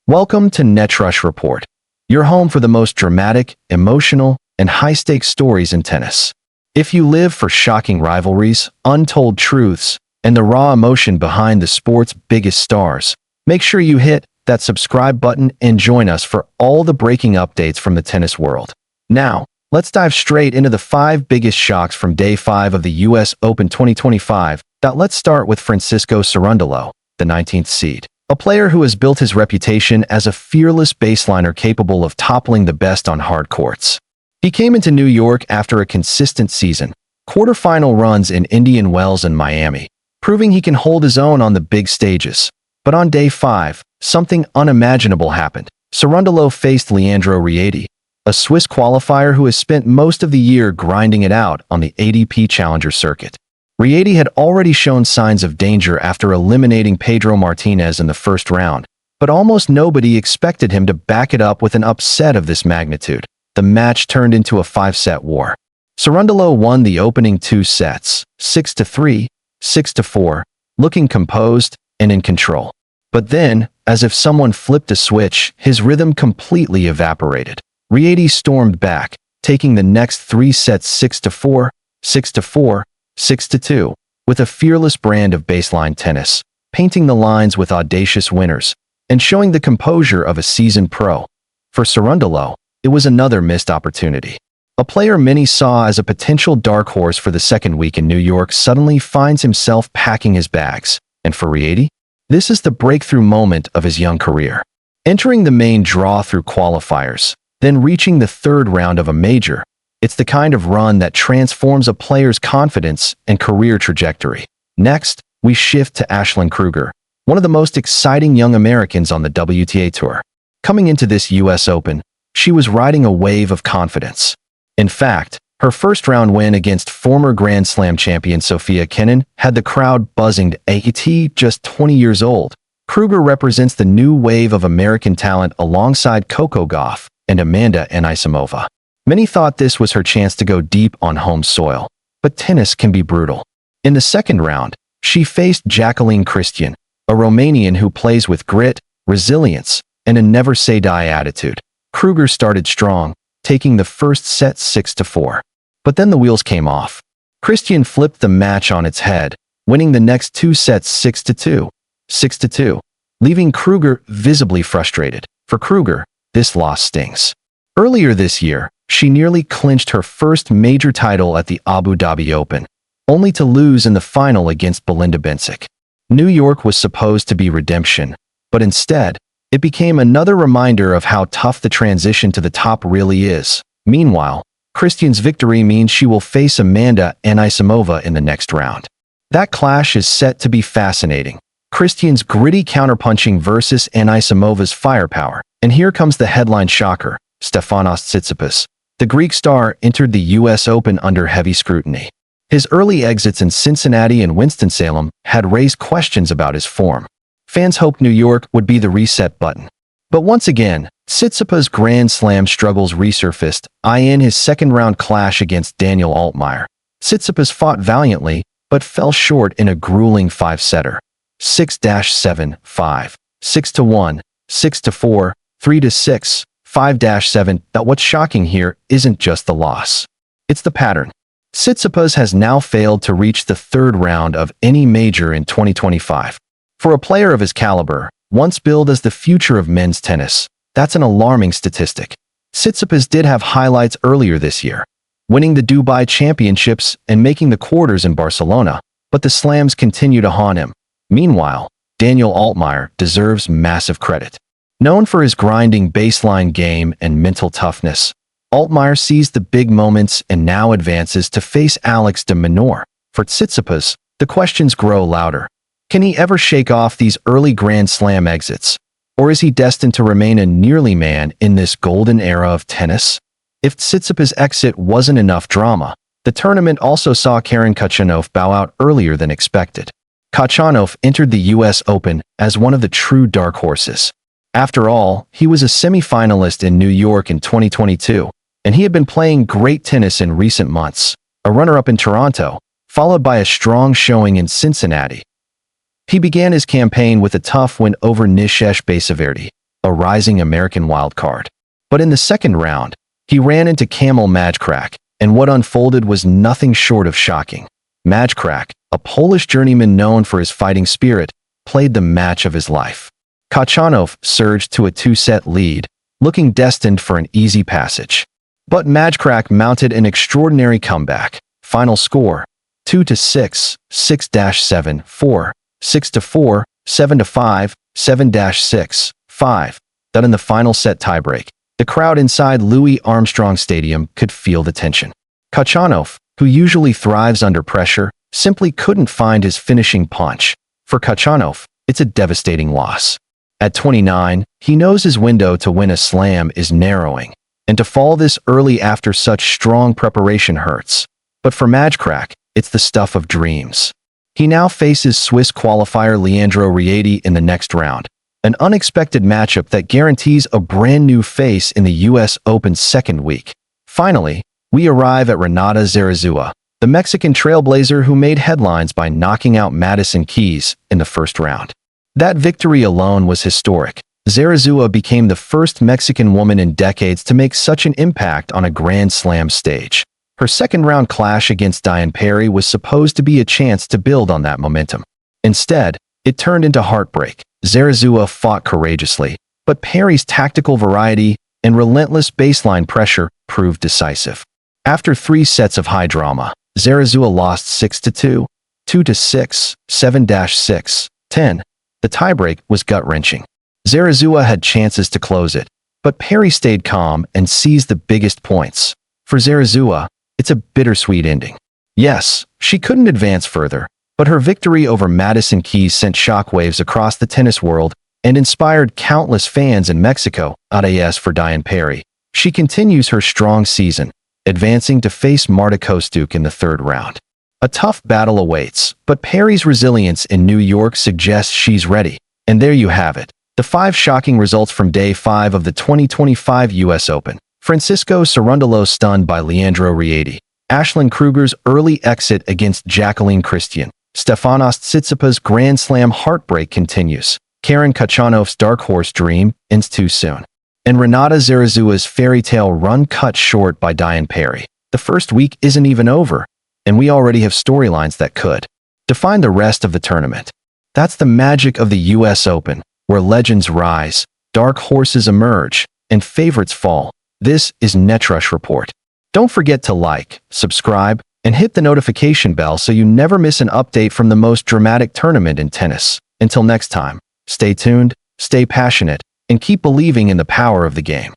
Welcome to NETRUSH Report, your home for the most dramatic, emotional, and high-stakes stories in tennis. If you live for shocking rivalries, untold truths, and the raw emotion behind the sport's biggest stars, make sure you hit that subscribe button and join us for all the breaking updates from the tennis world. Now, let's dive straight into the 5 biggest shocks from Day 5 of the US Open 2025. Let's start with Francisco Cerundolo, the 19th seed. A player who has built his reputation as a fearless baseliner capable of toppling the best on hard courts. He came into New York after a consistent season, quarterfinal runs in Indian Wells and Miami, proving he can hold his own on the big stages. But on Day 5, something unimaginable happened. Cerundolo faced Leandro Riedi, a Swiss qualifier who has spent most of the year grinding it out on the ATP Challenger circuit. Riedi had already shown signs of danger after eliminating Pedro Martinez in the first round, but almost nobody expected him to back it up with an upset of this magnitude. The match turned into a 5-set war. Cerundolo won the opening 2 sets, 6-3, 6-4, looking composed and in control. But then, as if someone flipped a switch, his rhythm completely evaporated. Riedi stormed back, taking the next 3 sets 6-4, 6-4, 6-2, with a fearless brand of baseline tennis, painting the lines with audacious winners, and showing the composure of a seasoned pro. For Cerundolo, it was another missed opportunity. A player many saw as a potential dark horse for the second week in New York suddenly finds himself packing his bags. And for Riedi, this is the breakthrough moment of his young career. Entering the main draw through qualifiers, then reaching the 3rd round of a major, it's the kind of run that transforms a player's confidence and career trajectory. Next, we shift to Ashlyn Kruger, one of the most exciting young Americans on the WTA Tour. Coming into this US Open, she was riding a wave of confidence. In fact, her first-round win against former Grand Slam champion Sofia Kenin had the crowd buzzing. At just 20 years old, Kruger represents the new wave of American talent alongside Coco Gauff and Amanda Anisimova. Many thought this was her chance to go deep on home soil, but tennis can be brutal. In the second round, she faced Jacqueline Christian, a Romanian who plays with grit, resilience, and a never-say-die attitude. Kruger started strong, taking the first set 6-4. But then the wheels came off. Christian flipped the match on its head, winning the next 2 sets 6-2, 6-2, leaving Kruger visibly frustrated. For Kruger, this loss stings. Earlier this year, she nearly clinched her first major title at the Abu Dhabi Open, only to lose in the final against Belinda Bencic. New York was supposed to be redemption, but instead, it became another reminder of how tough the transition to the top really is. Meanwhile, Christian's victory means she will face Amanda Anisimova in the next round. That clash is set to be fascinating. Christian's gritty counterpunching versus Anisimova's firepower. And here comes the headline shocker. Stefanos Tsitsipas, the Greek star, entered the US Open under heavy scrutiny. His early exits in Cincinnati and Winston-Salem had raised questions about his form. Fans hoped New York would be the reset button. But once again, Tsitsipas' Grand Slam struggles resurfaced, in his second-round clash against Daniel Altmaier. Tsitsipas fought valiantly, but fell short in a grueling 5-setter. 6-7, 5, 6-1, 6-4, 3-6, 5-7. What's shocking here isn't just the loss. It's the pattern. Tsitsipas has now failed to reach the 3rd round of any major in 2025. For a player of his caliber, once billed as the future of men's tennis, that's an alarming statistic. Tsitsipas did have highlights earlier this year, winning the Dubai Championships and making the quarters in Barcelona, but the slams continue to haunt him. Meanwhile, Daniel Altmaier deserves massive credit. Known for his grinding baseline game and mental toughness, Altmaier seized the big moments and now advances to face Alex de Minaur. For Tsitsipas, the questions grow louder. Can he ever shake off these early Grand Slam exits? Or is he destined to remain a nearly man in this golden era of tennis? If Tsitsipas' exit wasn't enough drama, the tournament also saw Karen Khachanov bow out earlier than expected. Khachanov entered the US Open as one of the true dark horses. After all, he was a semi-finalist in New York in 2022, and he had been playing great tennis in recent months, a runner-up in Toronto, followed by a strong showing in Cincinnati. He began his campaign with a tough win over Nishesh Basaverdi, a rising American wildcard. But in the second round, he ran into Kamil Majkrak, and what unfolded was nothing short of shocking. Majkrak, a Polish journeyman known for his fighting spirit, played the match of his life. Khachanov surged to a 2-set lead, looking destined for an easy passage. But Majkrak mounted an extraordinary comeback. Final score: 2-6, 6-7, 4, 6-4, 7-5, 7-6, 5. That in the final set tiebreak, the crowd inside Louis Armstrong Stadium could feel the tension. Khachanov, who usually thrives under pressure, simply couldn't find his finishing punch. For Khachanov, it's a devastating loss. At 29, he knows his window to win a slam is narrowing, and to fall this early after such strong preparation hurts. But for Majkrak, it's the stuff of dreams. He now faces Swiss qualifier Leandro Riedi in the next round, an unexpected matchup that guarantees a brand new face in the US Open second week. Finally, we arrive at Renata Zarazua, the Mexican trailblazer who made headlines by knocking out Madison Keys in the first round. That victory alone was historic. Zarazua became the first Mexican woman in decades to make such an impact on a Grand Slam stage. Her second-round clash against Diane Parry was supposed to be a chance to build on that momentum. Instead, it turned into heartbreak. Zarazua fought courageously, but Parry's tactical variety and relentless baseline pressure proved decisive. After 3 sets of high drama, Zarazua lost 6-2, 2-6, 7-6, 10. The tiebreak was gut-wrenching. Zarazua had chances to close it, but Parry stayed calm and seized the biggest points. For Zarazua, it's a bittersweet ending. Yes, she couldn't advance further, but her victory over Madison Keys sent shockwaves across the tennis world and inspired countless fans in Mexico. As for Diane Parry, she continues her strong season, advancing to face Marta Kostyuk in the third round. A tough battle awaits, but Parry's resilience in New York suggests she's ready. And there you have it, the 5 shocking results from Day 5 of the 2025 US Open. Francisco Cerundolo stunned by Leandro Riedi. Ashlyn Kruger's early exit against Jacqueline Christian. Stefanos Tsitsipas Grand Slam heartbreak continues. Karen Khachanov's dark horse dream ends too soon. And Renata Zarazua's fairy tale run cut short by Diane Parry. The first week isn't even over, and we already have storylines that could define the rest of the tournament. That's the magic of the US Open, where legends rise, dark horses emerge, and favorites fall. This is NETRUSH Report. Don't forget to like, subscribe, and hit the notification bell so you never miss an update from the most dramatic tournament in tennis. Until next time, stay tuned, stay passionate, and keep believing in the power of the game.